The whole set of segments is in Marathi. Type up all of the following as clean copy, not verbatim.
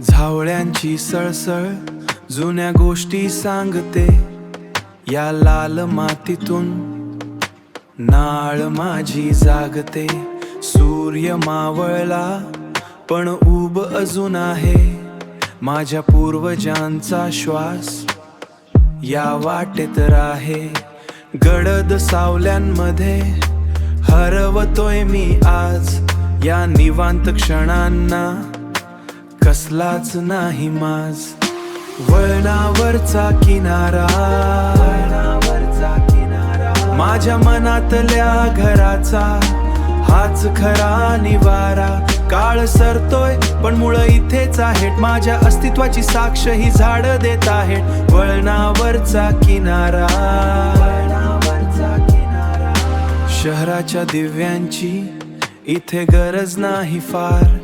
झावळ्यांची सळसळ जुन्या गोष्टी सांगते, या लाल मातीतून नाळ माझी जागते. सूर्य मावळला पण ऊब अजून आहे, माझ्या पूर्वजांचा श्वास या वाटेत राहे. गडद सावल्यांमध्ये हरवतोय मी आज, या निवांत क्षणांना कसलाच नाही माज. वळणावरचा किनारा, माझ्या मनातल्या घराचा हाच खरा निवारा. काळ सरतोय पण मुळ इथेच आहेत, माझ्या अस्तित्वाची साक्ष ही झाड देत आहेत. वळणावरचा किनारा, शहराच्या दिव्यांची इथे गरज नाही फार,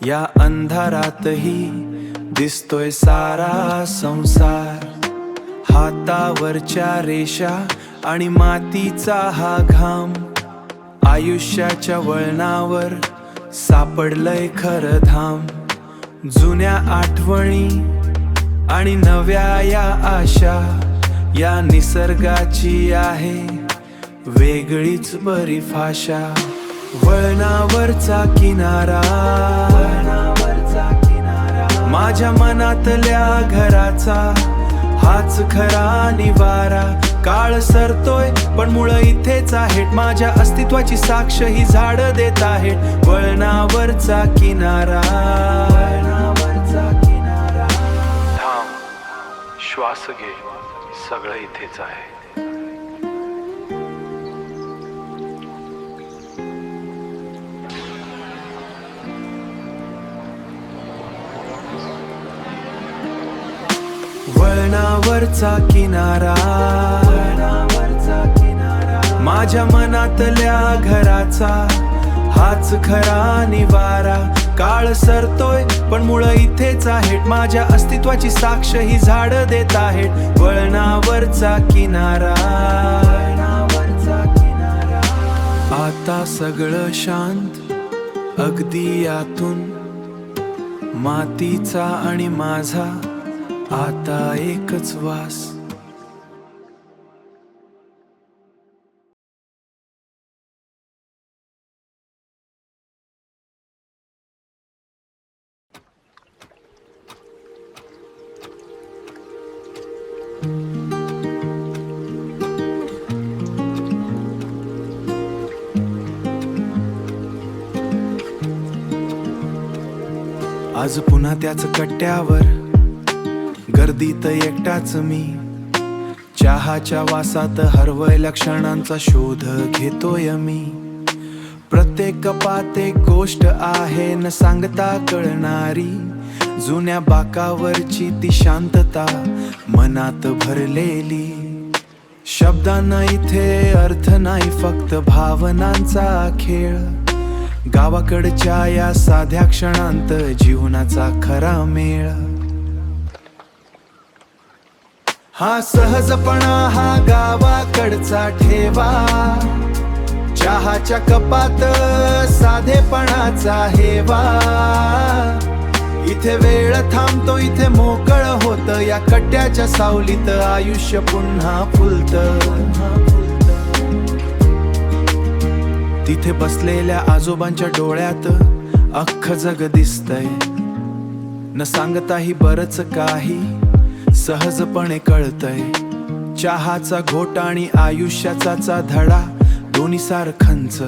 या अंधारातही दिसतोय सारा संसार. हातावरच्या रेषा आणि मातीचा हा घाम, आयुष्याच्या वळणावर सापडलंय खरं धाम. जुन्या आठवणी आणि नव्या या आशा, या निसर्गाची आहे वेगळीच बरी भाषा. वळणावरचा किनारा, माझ्या मनातल्या घराचा हाच खरा निवारा. काळ सरतोय पण मुळ इथेच आहेत, माझ्या अस्तित्वाची साक्ष ही झाड देत आहेत. वळणावरचा किनारा. थांब, श्वास घे, सगळं इथेच आहे. वळणावरचा किनारा, माझ्या मनातल्या घराचा हाच खरा निवारा. काळ सरतोय पण मुळ इथेच आहेत, माझ्या अस्तित्वाची साक्ष ही झाड देत आहेत. वळणावरचा किनारा. आता सगळं शांत अगदी आतून, मातीचा आणि माझा आता एकच वास. आज पुन्हा त्याच कट्ट्यावर, गर्दीत एकटाच मी. चहाच्या वासात हरवलेल्या क्षणांचा शोध घेतोय मी. प्रत्येक कपात एक गोष्ट आहे न सांगता कळणारी, जुन्या बाकावरची ती शांतता मनात भरलेली. शब्दांना इथे अर्थ नाही, फक्त भावनांचा खेळ. गावाकडच्या या साध्या क्षणांत जीवनाचा खरा मेळ. हा सहजपणा, हा गावाकडचा ठेवा. चहाच्या कपात साधेपणाचा हेवा. इथे वेळ थांबतो, इथे मोकळ होत, या कट्ट्याच्या सावलीत आयुष्य पुन्हा फुलत. तिथे बसलेल्या आजोबांच्या डोळ्यात अख्ख जग दिसतंय, न सांगताही बरच काही सहजपणे कळतंय. चहाचा घोट आणि आयुष्याचा धडा, दोन्ही सारखंच.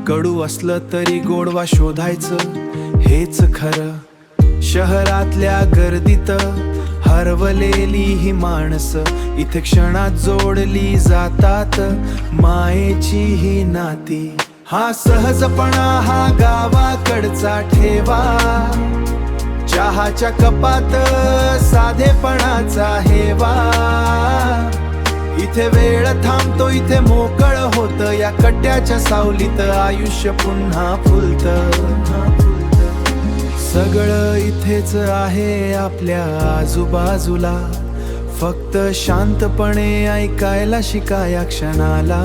कडू असलं तरी गोडवा शोधायचं हेच खरं. शहरातल्या गर्दीत हरवलेली ही माणसं, इथे क्षणात जोडली जातात मायेची ही नाती. हा सहजपणा, हा गावाकडचा ठेवा. चहाच्या कपात साधेपणाचा हेवा. इथे वेळ थांबतो, इथे मोकळ होत, या कट्ट्याच्या सावलीत आयुष्य पुन्हा फुलत. सगळं इथेच आहे आपल्या आजूबाजूला, फक्त शांतपणे ऐकायला शिका या क्षणाला,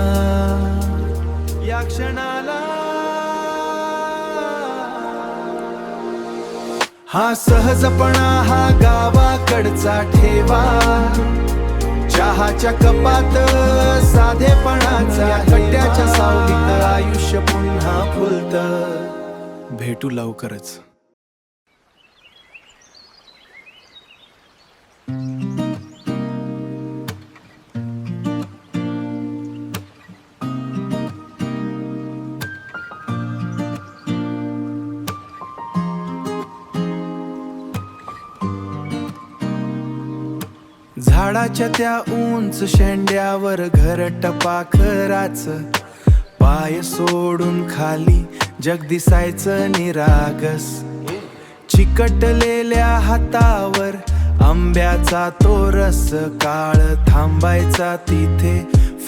या क्षणाला. हा सहजपणा हा गावाकडचा ठेवा, चहाच्या कपात साधेपणाचा, कट्ट्याच्या सावलीत आयुष्य पुन्हा फुलतं. भेटू लवकरच. झाडाच्या त्या उंच शेंड्यावर घरट पाखराच, पाय सोडून खाली जग दिसायचं निरागस. चिकटलेल्या हातावर आंब्याचा तो रस, काळ थांबायचा तिथे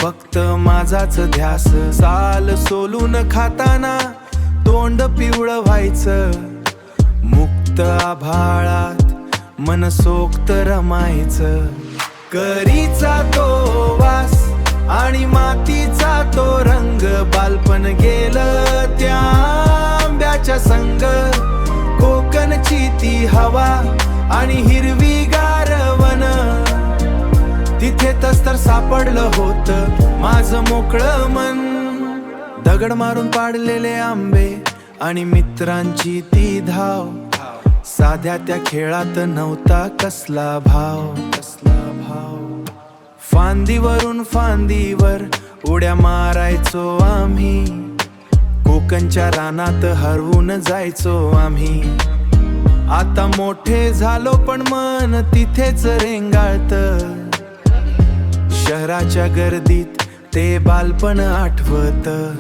फक्त माझाच ध्यास. साल सोलून खाताना तोंड पिवळं व्हायचं, मुक्त आभाळात मनसोक्त रमायचं. करीचा तो वास आणि मातीचा तो रंग, बालपण गेलं त्या आंब्याच्या संग. कोकणची ती हवा आणि हिरवीगार वन, तिथे तर सापडलं होतं माझं मोकळं मन. दगड मारून पाडलेले आंबे आणि मित्रांची ती धाव, साध्या त्या खेळात नव्हता कसला भाव. फांदीवरून फांदीवर उड्या मारायचो आम्ही, कोकणच्या रानात हरवून जायचो आम्ही. आता मोठे झालो पण मन तिथेच रेंगाळतं, शहराच्या गर्दीत ते बालपण आठवतं.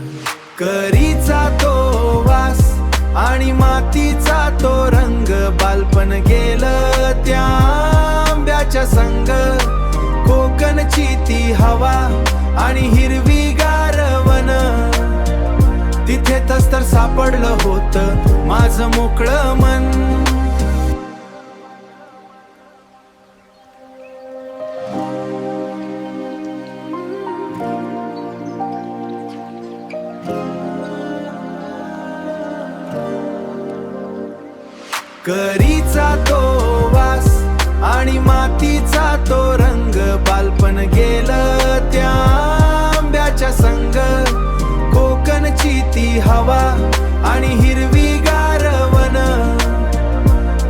करीचा तो वास आणि मातीचा तो रंग, बालपण गेलं त्या आंब्याच्या संग. कोकणची ती हवा आणि हिरवीगार वन, तिथे तर सापडलं होतं माझं मोकळं मन. करीचा तो वास आणि मातीचा तो रंग, बालपण गेलं त्या आंब्याच्या संग. कोकणची ती हवा आणि हिरवीगार वन,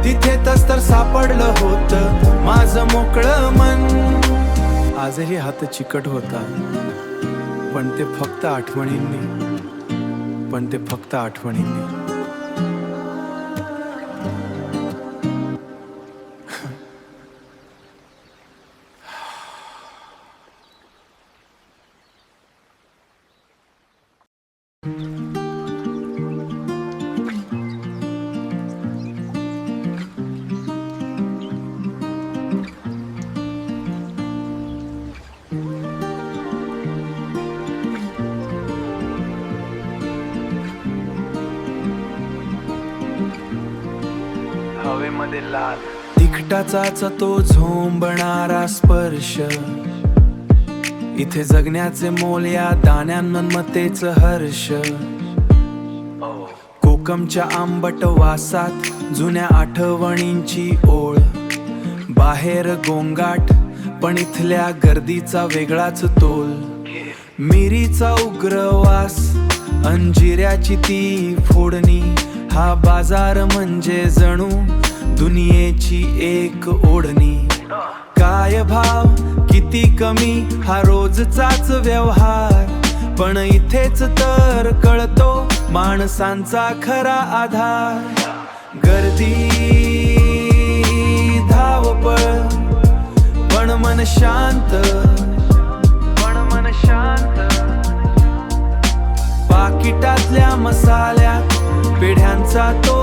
तिथे तर सापडलं होतं माझं मोकळं मन. आजही हात चिकट होता, पण ते फक्त आठवणींनी. हवेमध्ये लाल तिखटाचाच तो झोंबणारा स्पर्श, इथे जगण्याचे मोल या दाण्यांमतेच हर्ष. कोकमच्या आंबट वासात जुन्या आठवणींची ओळ, बाहेर गोंगाट पण इथल्या गर्दीचा वेगळाच तोल. मिरीचा उग्र वास, अंजिऱ्याची ती फोडणी, हा बाजार म्हणजे जणू दुनियेची एक ओढणी. काय भाव किती कमी हा रोजचाच व्यवहार, पण इथेच तर कळतो माणसांचा खरा आधार. गर्दी धावपळ पण मन शांत, पाकिटातल्या मसाल्यात पिढ्यांचा तो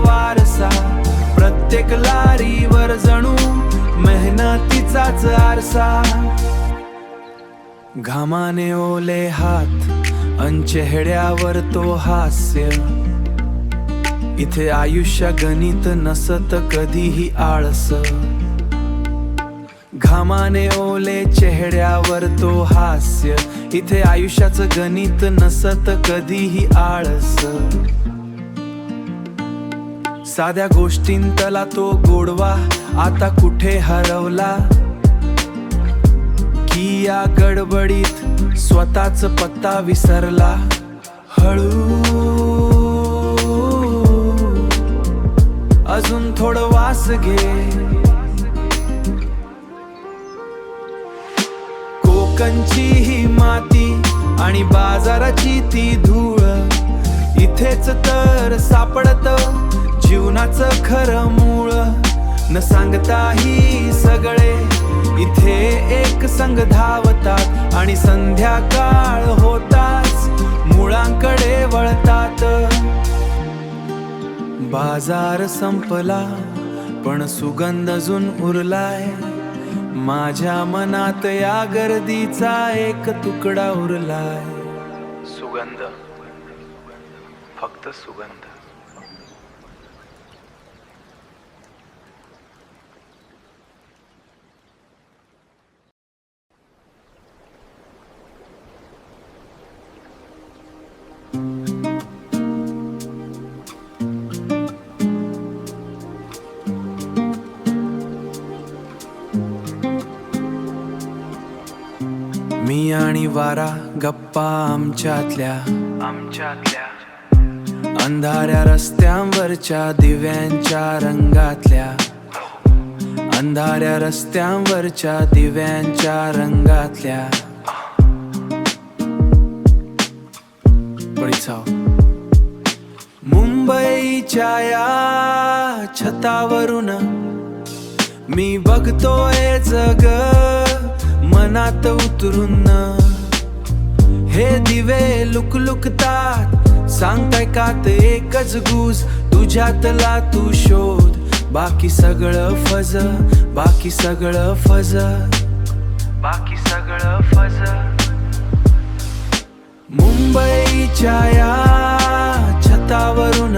वारसा. प्रत्येक लारीवर जणू मेहनतीचाच आरसा. घामाने ओले हात अन चेहऱ्यावर तो हास्य, इथे आयुष्य गणित नसत कधीही आळस. घामाने ओले चेहऱ्यावर तो हास्य, इथे आयुष्याचं गणित नसत कधीही आळस. साध्या गोष्टींतला तो गोडवा आता कुठे हरवला, की या गडबडीत स्वतःच पत्ता विसरला. हळू अजून थोडं वास घे, कोकणची ही माती आणि बाजाराची ती धूळ, इथेच तर सापडत जीवनाचं खरं मूळ. न सांगताही सगळे इथे एक संग धावतात आणि संध्याकाळ होताच मुळांकडे वळतात. बाजार संपला पण सुगंध अजून उरलाय, माझ्या मनात या गर्दीचा एक तुकडा उरलाय. सुगंध, फक्त सुगंध. मी आणि वारा गप्पा आमच्यातल्या, अंधाऱ्या रस्त्यांवरच्या दिव्यांच्या रंगातल्या, अंधाऱ्या रस्त्यांवरच्या दिव्यांच्या रंगातल्या. मुंबईच्या या छतावरून मी बघतोय जग मनात उतरून. हे दिवे लुकलुकतात, सांगताय का ते एकच गूज, तुझ्यातला तू शोध, बाकी सगळं फज, बाकी सगळं फज, बाकी सगळं फज. मुंबईच्या या छतावरून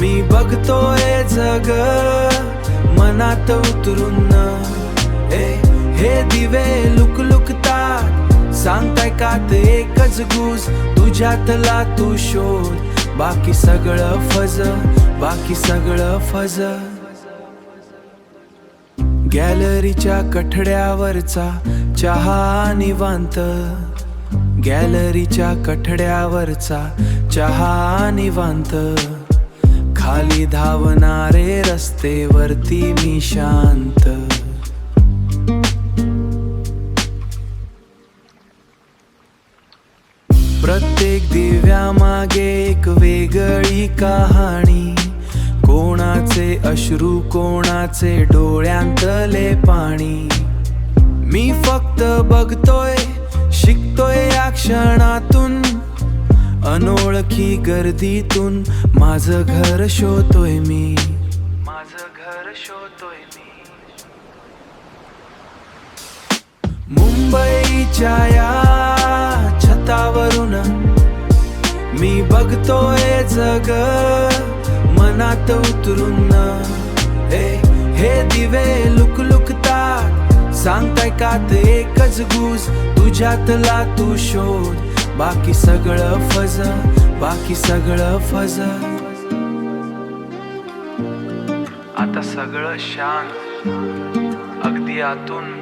मी बघतोय जग मनात उतरून. हे दिवे लुकलुकतात, सांगताय का ते एकच गूज, तुझ्यातला तू शोध, बाकी सगळं फज, बाकी सगळं फज. गॅलरीच्या कठड्यावरचा चहा निवांत, गॅलरीच्या कठड्यावरचा चहा निवांत, खाली धावणारे रस्तेवरती मी शांत. प्रत्येक दिव्यामागे एक वेगळी कहाणी, कोणाचे अश्रू, कोणाचे डोळ्यांतले पाणी. मी फक्त बघतोय, शिकतोय या क्षणातून, अनोळखी गर्दीतून माझं घर शोधतोय मी, माझं घर शोधतोय मी. मुंबईच्या या छतावरून मी बघतोय जग मनात उतरून. हे दिवे लुकलुकतात, सांगताय का ते एकच गूज, तुझ्यातला तू शोध, बाकी सगळं फज, बाकी सगळं फज. आता सगळं शांत, अगदी आतून,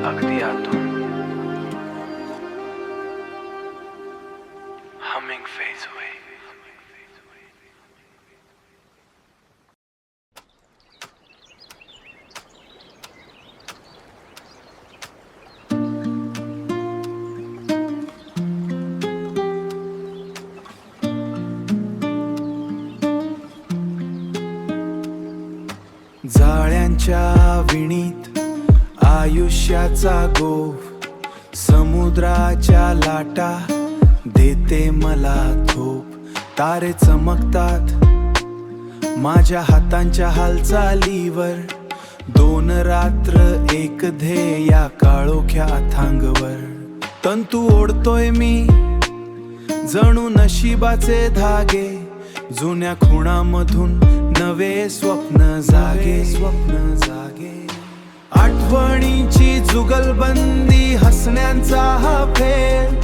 अगदी आतून. Humming fades away. जाळ्यांच्या विणीत आयुष्याचा गोफ, समुद्राच्या लाटा देते मला थोप. तारे चमकतात माझ्या हातांच्या हालचालीवर, दोन रात्र एक ध्येया काळोख्या अथांगवर. तंतू ओढतोय मी जणू नशिबाचे धागे, जुन्या खुणामधून नवे स्वप्न जागे, स्वप्न जागे. आठवणीची जुगलबंदी, हसण्यांचा हा फेर,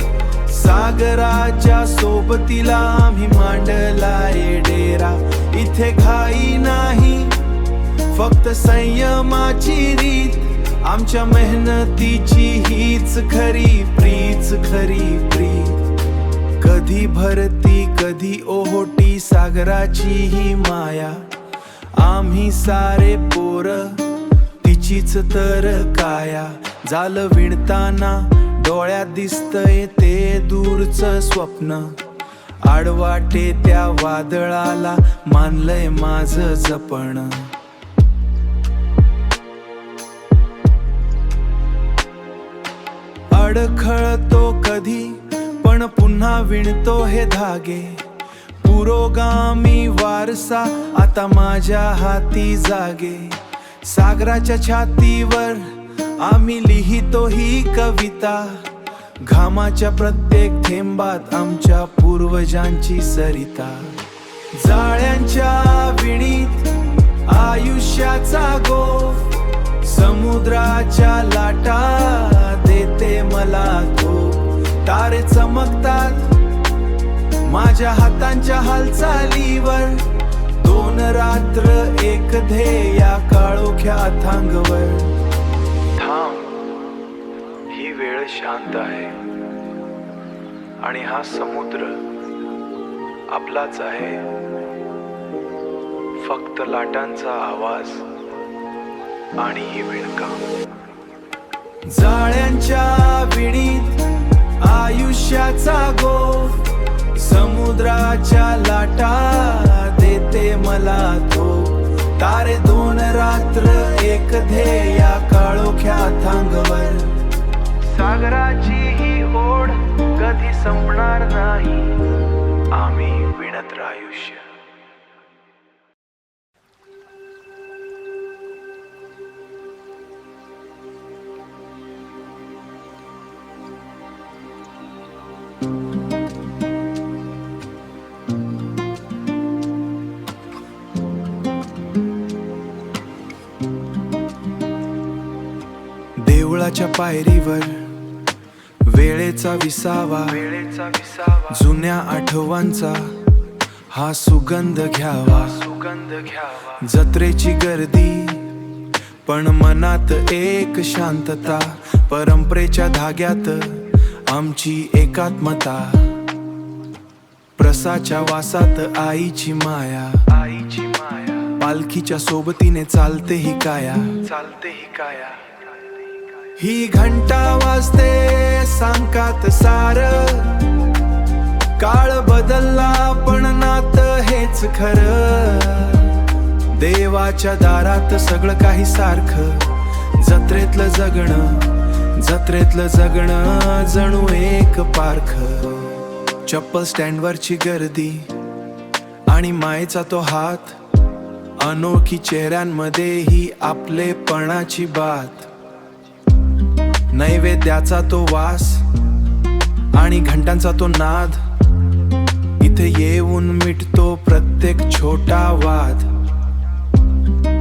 सागराच्या सोबतीला आम्ही मांडलाय डेरा. इथे घाई नाही, फक्त संयमाची रीत. आमच्या मेहनतीची हीच खरी प्रीत, खरी प्रीत. कधी भरती कधी ओहोटी सागराची ही माया. आम्ही सारे पोर तिचीच तर काया. जाल विणताना डोळ्यात दिसतंय ते दूरचं स्वप्न. आडवाटे त्या वादळाला मानलंय माझं जपण. अडखळतो कधी पण पुन्हा विणतो हे धागे. पुरोगामी वारसा आता माझ्या हाती जागे. सागराच्या छातीवर आम्ही लिहितो ही कविता. घामाच्या प्रत्येक थेंबात आमच्या पूर्वजांची सरिता. जाळ्यांच्या विणीत आयुष्याचा गोफ. समुद्राच्या लाटा देते मला तो. तारे चमकतात माझ्या हातांच्या हालचालीवर. दोन रात्र एक ध्येया काळोख्या अथांगवर. थांब, ही वेळ शांत आहे आणि हा समुद्र आपलाच आहे. फक्त लाटांचा आवाज आणि ही विणकाम. जाळ्यांच्या विणीत आयुष्याचा गोफ. समुद्राच्या लाटा देते मला तो. तारे दोन रात्र एक ध्येया काळोख्या अथांगवर. सागराची ही ओढ कधी संपणार नाही. आम्ही विणत राहू आयुष्य. देवळाच्या पायरीवर वेळेचा विसावा. जुन्या आठवांचा हा सुगंध घ्यावा. जत्रेची गर्दी पण मनात एक शांतता. परंपरेच्या धाग्यात आमची एकात्मता. प्रसाच्या वासात आईची माया. पालखीच्या सोबतीने चालते ही काया. ही घंटा वाजते सांकात सार. काळ बदलला पण नातं हेच खरं. देवाच्या दारात सगळं काही सारखं. जत्रेतलं जगणं जणू एक पारख. चप्पल स्टँडवरची गर्दी आणि मायेचा तो हात. अनोळखी चेहऱ्यांमध्ये ही आपलेपणाची बात. नैवेद्याचा तो वास आणि घंटांचा तो नाद. इथे येऊन मिटतो प्रत्येक छोटा वाद.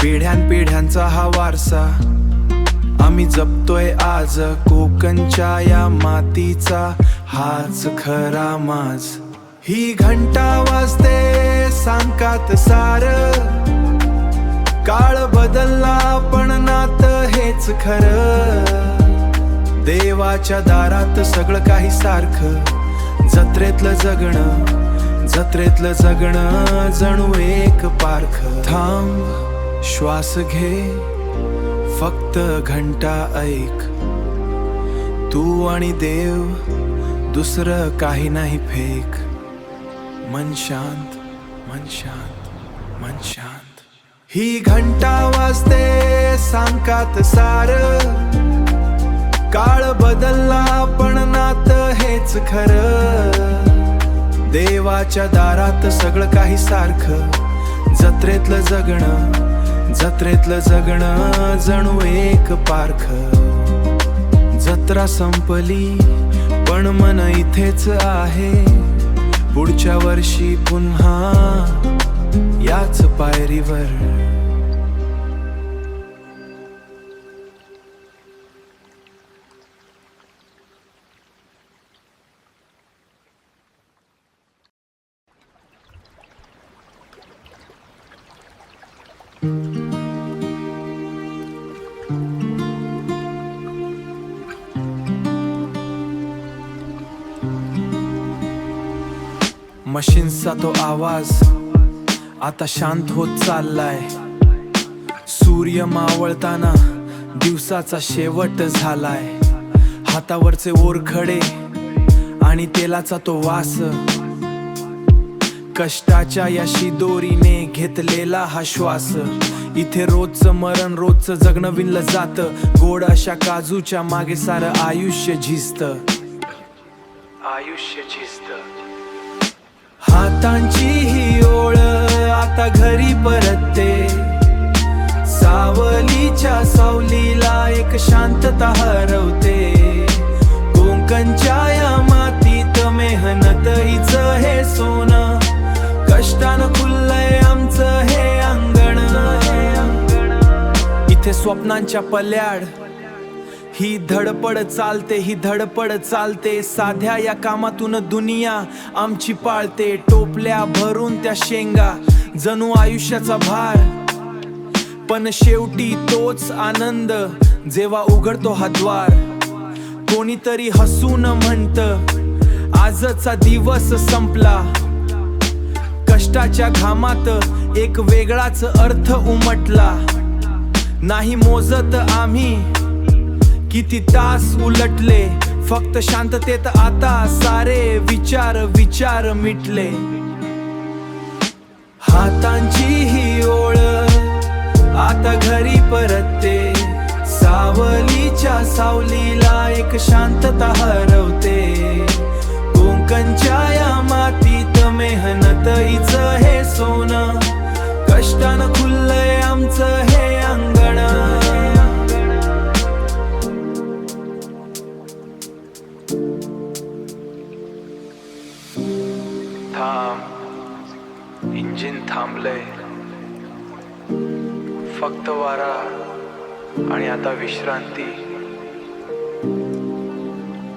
पिढ्यानपिढ्यांचा हा वारसा आम्ही जपतोय आज. कोकणच्या या मातीचा हाच खरा माज. ही घंटा वाजते सांकात सार. काळ बदलला पण नातं हेच खरं. देवाच्या दारात सगळं काही सारखं. जत्रेतलं जगणं जणू एक पारख. थांब, श्वास घे, फक्त घंटा ऐक. तू आणि देव, दुसरं काही नाही फेक. मन शांत, मन शांत, मन शांत. ही घंटा वाजते सांकात सार. काळ बदलला पण नातं हेच खरं. देवाच्या दारात सगळं काही सारखं. जत्रेतलं जगणं जणू एक पारख. जत्रा संपली पण मन इथेच आहे. पुढच्या वर्षी पुन्हा याच पायरीवर. मशीनचा तो आवाज आता शांत होत चाललाय. सूर्य मावळताना दिवसाचा शेवट झालाय. हातावरचे ओरखडे आणि तेलाचा तो वास, कष्टाच्या या शिदोरीने घेतलेला हा श्वास. इथे रोजचं मरण, रोजचं जगणं विणलं जातं. गोड अशा काजूच्या मागे सारं आयुष्य झिजतं. आयुष्य झिजतं. हातांची ही ओळ आता घरी परतते. सावलीच्या सावलीला एक शांतता हरवते. कोकणच्या या मातीत मेहनत हीच हे सोनं. कष्टानं खुललंय आमचं हे अंगण. इथे स्वप्नांच्या पल्याड ही धडपड चालते, ही धडपड चालते. साध्या या कामातून दुनिया आमची पाळते. टोपल्या भरून त्या शेंगा जणू आयुष्याचा भार, पण शेवटी तोच आनंद जेव्हा उघडतो हा द्वार. कोणीतरी हसून म्हणतं आजचा दिवस संपला. कष्टाच्या घामात एक वेगळाच अर्थ उमटला. नाही मोजत आम्ही किती तास उलटले, फक्त शांततेत आता सारे विचार मिटले. हातांची ही ओळ आता घरी परतते. सावलीच्या सावलीला एक शांतता हरवते. कोकणच्या या मातीत मेहनत हीच हे सोनं. कष्टानं खुललंय आमचं हे अंगण. थांब, इंजिन थांबलंय. फक्त वारा आणि आता विश्रांती.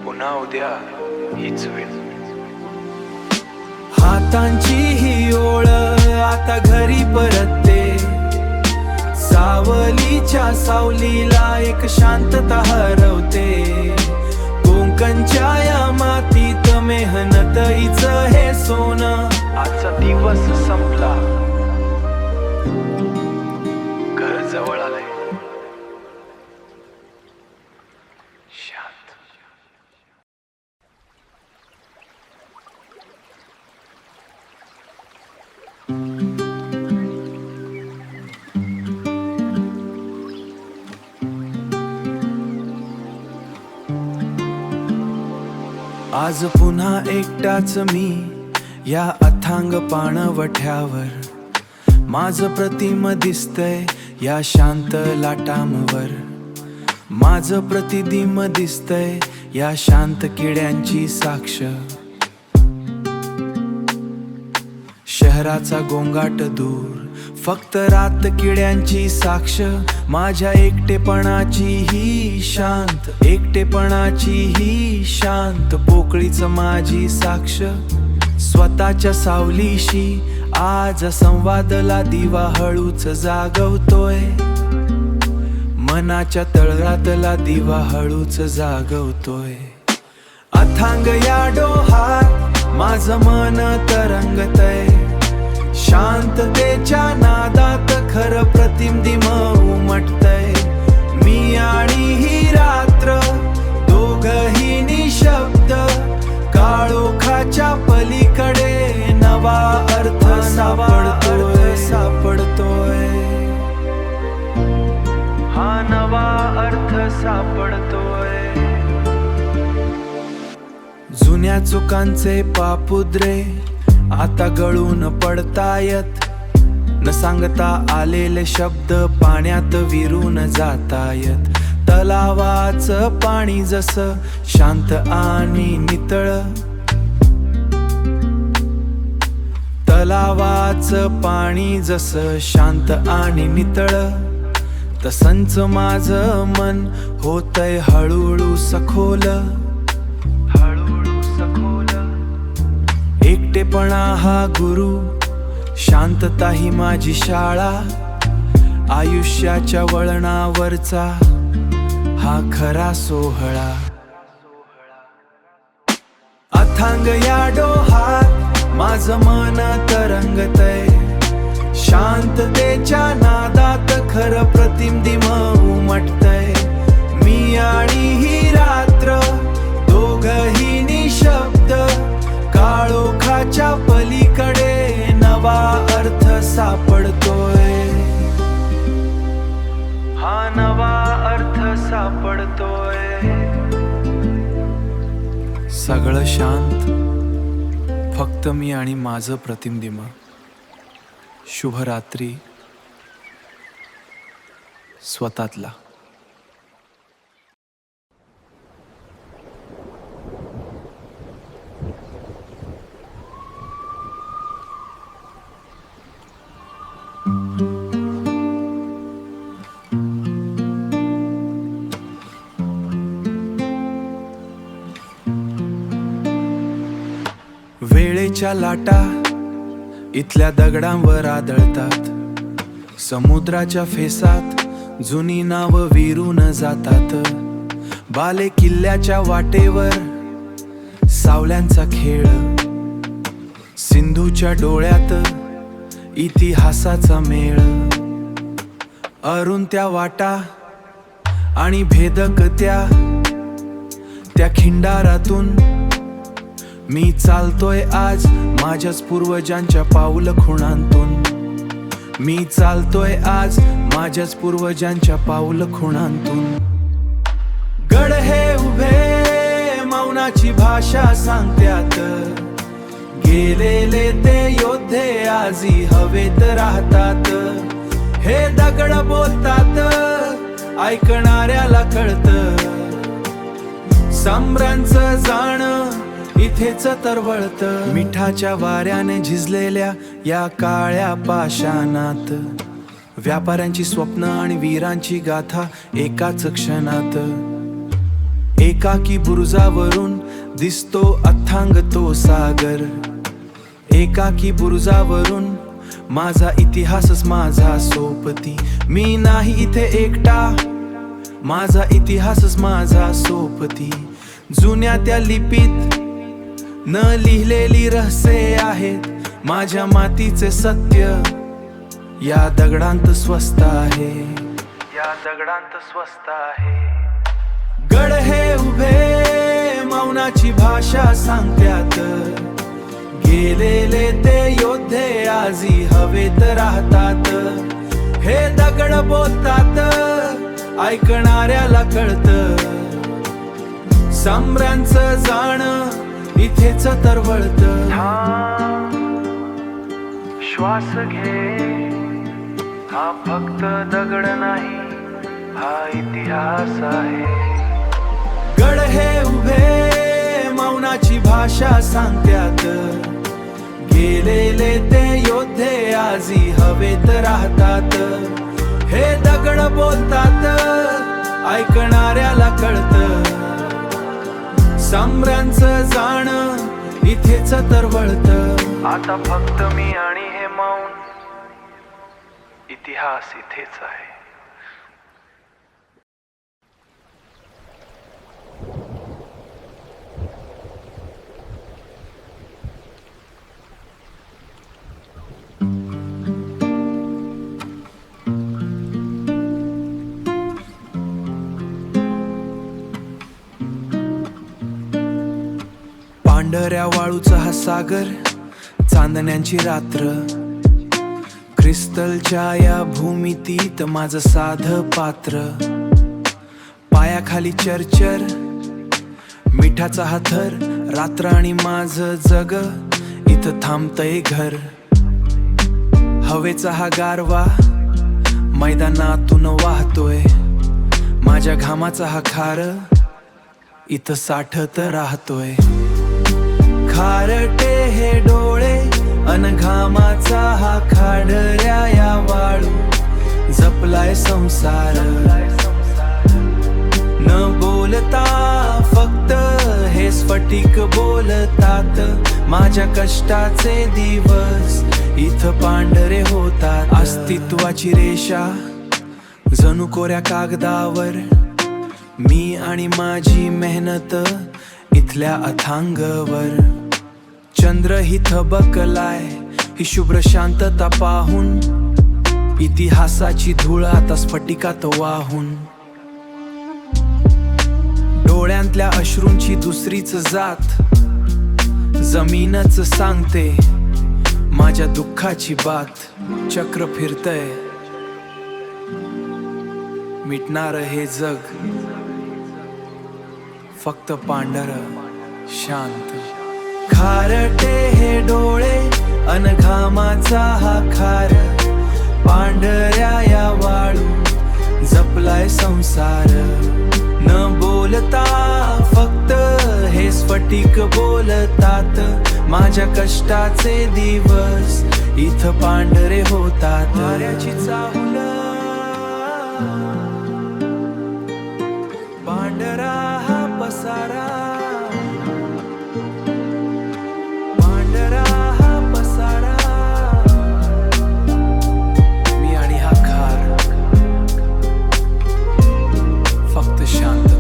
पुन्हा उद्या हीच वेळ. हातांची ही ओळ आता घरी परतते. सावलीच्या सावलीला एक शांतता हरवते. कोकणच्या या मातीत मेहनत हीच हे सोनं. आजचा दिवस संपला. घर जवळ आलंय. शांत. आज पुन्हा एकटाच मी या अथांग पाणवठ्यावर. माझं प्रतिम दिसतंय या शांत लाटांवर. माझं प्रतिबिंब दिसतंय या शांत किड्यांची साक्ष. शहराचा गोंगाट दूर, फक्त रात किड्यांची साक्ष. माझ्या एकटेपणाची ही शांत, एकटेपणाची ही शांत पोकळीच माझी साक्ष. स्वतःच्या सावलीशी आज संवादला दिवा हळूच जागवतोय. मनाच्या तळरातला दिवा हळूच जागवतोय. अथांग या डोहात माझं मन तरंगतय. शांततेच्या नादात खरं प्रतिबिंब उमटतय. मी आणि ही रात्र दोघही निशब्द. काळोखाच्या पलीकडे नवा अर्थ सापडतोय. हा नवा अर्थ सापडतोय. जुन्या चुकांचे पापुद्रे आता गळून पडतायत. न सांगता आलेले शब्द पाण्यात विरून जातायत. तलावाचं पाणी जसं शांत आणि नितळ. तलावाचं पाणी जसं शांत आणि नितळ. तसंच माझं मन होतंय हळूहळू सखोल. एकटेपणा हा गुरु, शांतता ही माझी शाळा. आयुष्याच्या वळणावरचा हा खरा सोहळा. अथांग या डोहात माझं मन तरंगतय, शांततेच्या नादात खरं प्रतिमदिम उमटतय. मी आणि ही रात्र दोघही निशब्द, काळोखाच्या पलीकडे नवा अर्थ सापडतोय. हा नवा अर्थ सापडतोय. सगळं शांत, फक्त मी आणि माझं प्रतिमदिम. शुभरात्री स्वतःतला. वेळेच्या लाटा इथल्या दगडांवर आदळतात, समुद्राच्या फेसात जुनी नाव विरून जातात. बाले किल्ल्याच्या वाटेवर सावल्यांचा खेळ, सिंधूच्या डोळ्यात इतिहासाचा मेळ. अरुण त्या वाटा आणि भेदक त्या खिंडारातून मी चालतोय आज माझ्याच पूर्वजांच्या पाऊल खुणांतून. मी चालतोय आज माझ्याच पूर्वजांच्या पाऊल खुणांतून. गड हे उभे मौनाची भाषा सांगत्यात, गेलेले ते योद्धे आजी हवेत राहतात. हे दगड बोलतात, ऐकणाऱ्याला कळतं, सम्रांचं जाणं इथेच तरवळत. मिठाच्या वाऱ्याने झिजलेल्या या काळ्या पाषाणात, व्यापाऱ्यांची स्वप्न आणि वीरांची गाथा एकाच क्षणात. एकाकी बुरुजावरून दिसतो अथांग तो सागर, एकाकी बुरुजावरून माझा इतिहासच माझा सोबती. मी नाही इथे एकटा, माझा इतिहासच माझा सोबती. जुन्या त्या लिपीत न लिहिलेली रहस्ये आहेत, माझ्या मातीचे सत्य या दगडांत स्वस्त आहे. या दगडांत स्वस्त आहे. गड हे उभे मौनाची भाषा सांगत्यात, गेलेले ते योद्धे आजी हवेत राहतात. हे दगड बोलतात, ऐकणाऱ्याला कळतं, सम्रांचं जाणं इथेच तरवळत. श्वास घे, हा फक्त दगड नाही, हा इतिहास आहे. गड हे उभे मौनाची भाषा सांगत्यात, गेलेले ते योद्धे आजी हवेत राहतात. हे दगड बोलतात, ऐकणाऱ्याला कळतं, सम्रांचं जाणं इथेच तरवळत. आता फक्त मी आणि हे मौन, इतिहास इथेच आहे. पांढऱ्या वाळूचा हा सागर, चांदण्यांची रात्र, क्रिस्टलच्या या भूमितीत माझं साधं पात्र. पायाखाली चरचर मिठाचा हा थर, रात्र आणि माझं जग इथं थांबतंय घर. हवेचा हा गारवा मैदानातून वाहतोय, माझ्या घामाचा हा खार इथं साठत राहतोय. खारटे हे डोळे अन घामाचा हा खाडऱ्या या वाळू, जपलाय संसार. न बोलता फक्त हे स्फटिक बोलतात, माझ्या कष्टाचे दिवस इथं पांढरे होतात. अस्तित्वाची रेषा जणू कोऱ्या कागदावर मी आणि माझी मेहनत इथल्या अथांगवर. चंद्र ही थबकलाय ही शुभ्र शांतता पाहून, इतिहासाची धूळ आता स्फटिकात वाहून. डोळ्यांतल्या अश्रूंची दुसरीच जात, जमीनच सांगते माझ्या दुःखाची बात. चक्र फिरतय मिटणार हे जग, फक्त पांढर शांत. खारटे हे डोळे अन घामाचा हा खार, पांढऱ्या या वाळू जपलाय संसार. न बोलता फक्त हे स्फटिक बोलतात, माझ्या कष्टाचे दिवस इथं पांढरे होतात. वाऱ्याची चाहूल पांढरा हा पसारा, पांढरा हा पसारा. मी आणि हा खार, फक्त शांतता.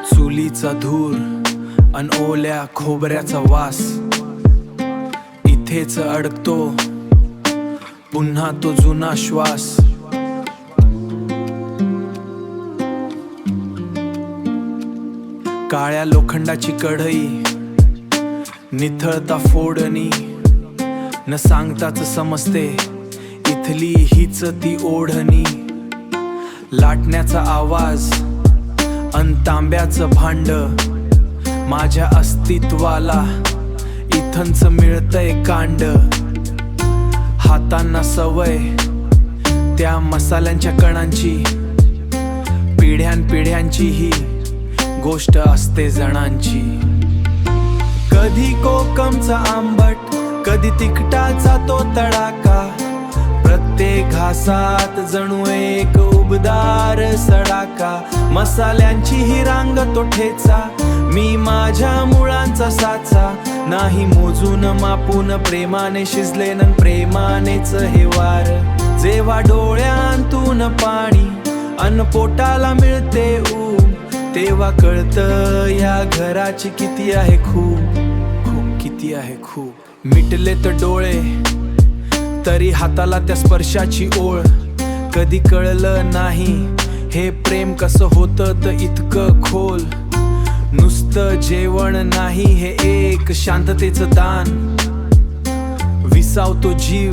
चुलीचा धूर अन ओल्या खोबऱ्याचा वास, इथेच अडकतो पुन्हा तो जुना श्वास. काळ्या लोखंडाची कढई निथळता फोडणी, न सांगताच समजते इथली हीच ती ओढणी. लाटण्याचा आवाज अन तांब्याचं भांड, माझ्या अस्तित्वाला इथंच मिळतंय कांड. हातांना सवय त्या मसाल्यांच्या कणांची, पिढ्यानपिढ्यांची ही गोष्ट असते जणांची. कधी कोकमचा आंबट, कधी तिखटाचा तो तडाका, प्रत्येक घासात जणू एक उबदार सडाका. मसाल्यांची ही रांग तो ठेचा, मी माझ्या मुळांचा साचा. नाही मोजून मापून प्रेमाने शिजले न प्रेमानेच हे वार. जेव्हा डोळ्यांतून पाणी अन पोटाला मिळते ऊब, तेव्हा कळतं या घराची किती आहे खूप, खूप किती आहे खूप. मिटले तर डोळे तरी हाताला त्या स्पर्शाची ओळ, कधी कळलं नाही हे प्रेम कसं होतं त इतकं खोल. नुसतं जेवण नाही हे एक शांततेचं दान, विसावतो जीव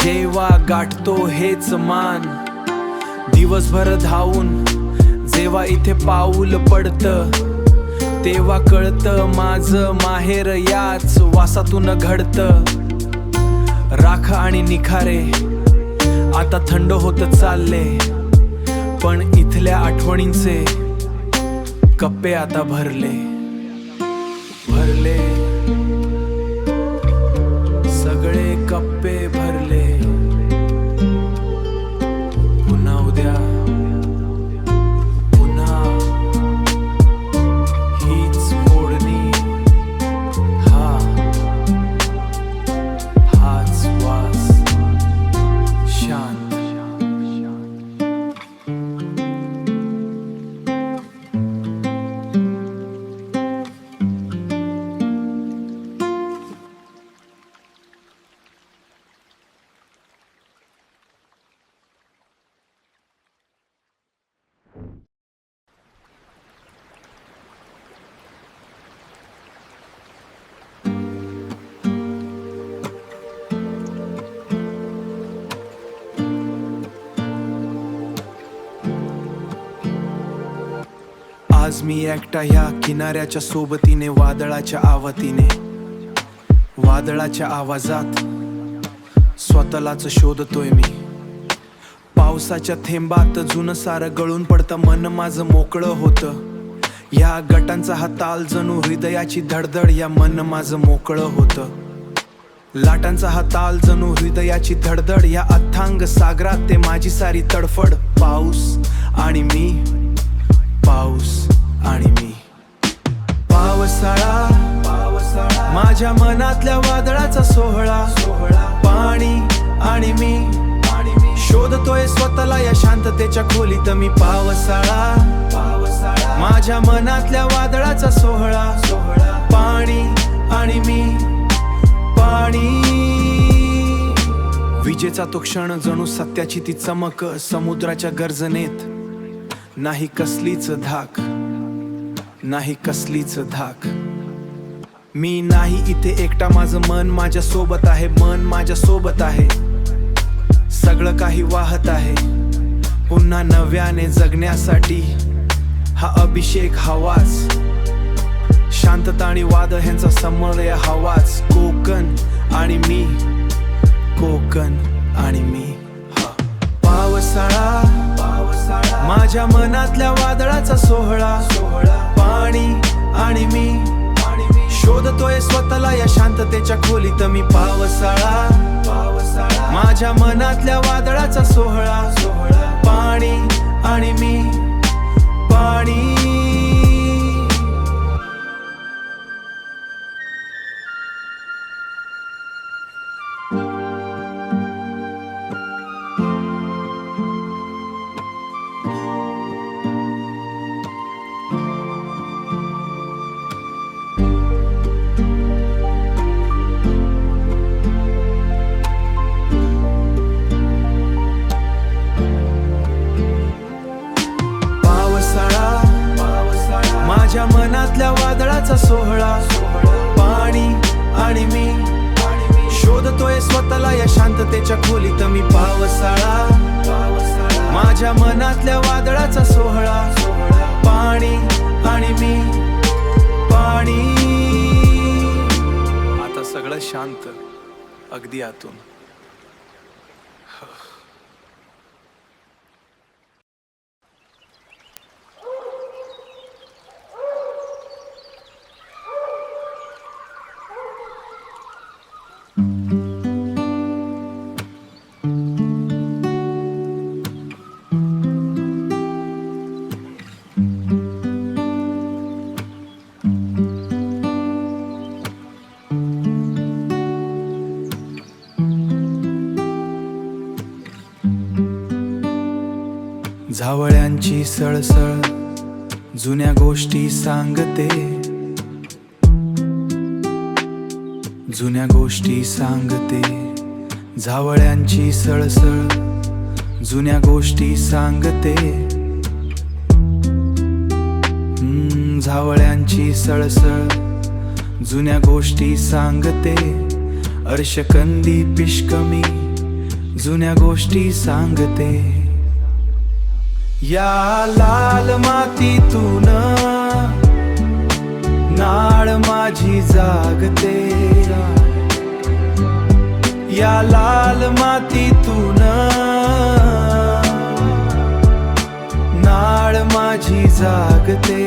जेव्हा गाठतो हेच मान. दिवसभर धावून जेव्हा इथे पाऊल पडतं, तेव्हा कळतं माझं माहेर याच वासातून घडतं. राख आणि निखारे आता थंड होत चालले, पण इथल्या आठवणींचे कप्पे आता भरले भरले, सगळे कप्पे भरले. पुन्हा उद्या पुन्हा हीच फोडणी, हाच वास शांत. आज मी एकटा ह्या किनाऱ्याच्या सोबतीने, वादळाच्या आवतीने. वादळाच्या आवाजात स्वतःलाच शोधतोय मी. पावसाच्या थेंबात जुनं सारं गळून पडतं, मन माझं मोकळं होतं. या गटांचा हा ताल जणू हृदयाची धडधड, या मन माझं मोकळं होतं. लाटांचा हा ताल जणू हृदयाची धडधड, या अथांग सागरात ते माझी सारी तडफड. पाऊस आणि मी, पाऊस आणि मी. पावसाळा माझ्या मनातल्या वादळाचा सोहळा, पाणी आणि मी शोधतोय स्वतःला या शांततेच्या खोलीत मी. पावसाळा माझ्या मनातल्या वादळाचा सोहळा, पाणी आणि मी, पाणी. विजेचा तो क्षण जणू सत्याची ती चमक, समुद्राच्या गर्जनेत नाही कसलीच धाक, नाही कसलीच धाक. मी नाही इथे एकटा, माझं मन माझ्या सोबत आहे, मन माझ्या सोबत आहे. सगळं काही वाहत आहे पुन्हा नव्याने जगण्यासाठी. हा अभिषेक हवाच, शांतता आणि वाद ह्यांचा समन्वय हवाच. कोकण आणि मी, कोकण आणि मी. पावसाळा माझ्या मनातल्या वादळाचा सोहळा, पाणी आणि मी शोधतोय स्वतःला या शांततेच्या खोलीत मी. पावसाळा माझ्या मनातल्या वादळाचा सोहळा, पाणी आणि मी, पाणी. माझ्या मनातल्या वादळाचा सोहळा, पाणी आणि मी शोधतोय स्वतःला या शांततेच्या खोलीत मी. पावसाळा माझ्या मनातल्या वादळाचा सोहळा, पाणी आणि मी, पाणी. आता सगळं शांत अगदी आतून. झावळ्यांची सळसळ जुन्या गोष्टी सांगते, जुन्या गोष्टी सांगते. झावळ्यांची सळसळ जुन्या गोष्टी सांगते. झावळ्यांची सळसळ जुन्या गोष्टी सांगते. अर्शकंदी पिष्कमी जुन्या गोष्टी सांगते. या लाल मातीतून नाळ माझी जागते. या लाल मातीतून नाळ माझी जागते.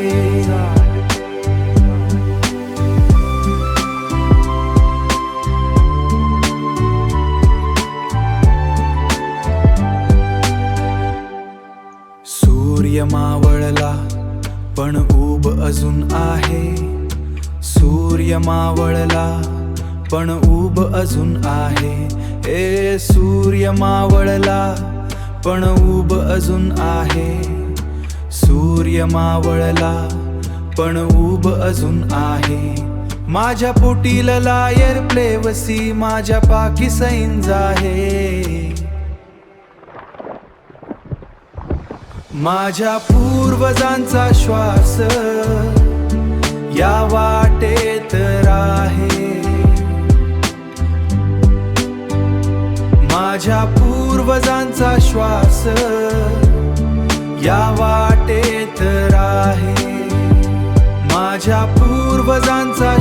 सूर्य मावळला पण ऊब अजून आहे. सूर्य मावळला पण ऊब अजून आहे. ए सूर्य मावळला पण ऊब अजून आहे. सूर्य मावळला पण ऊब अजून आहे. माझ्या पोटील लायर प्लेवसी माझ्या पाकी सैंज आहे. माझ्या पूर्वजांचा श्वास या वाटेत राहे. माझ्या पूर्वजांचा श्वास या वाटेत राहे. माझ्या पूर्वजांचा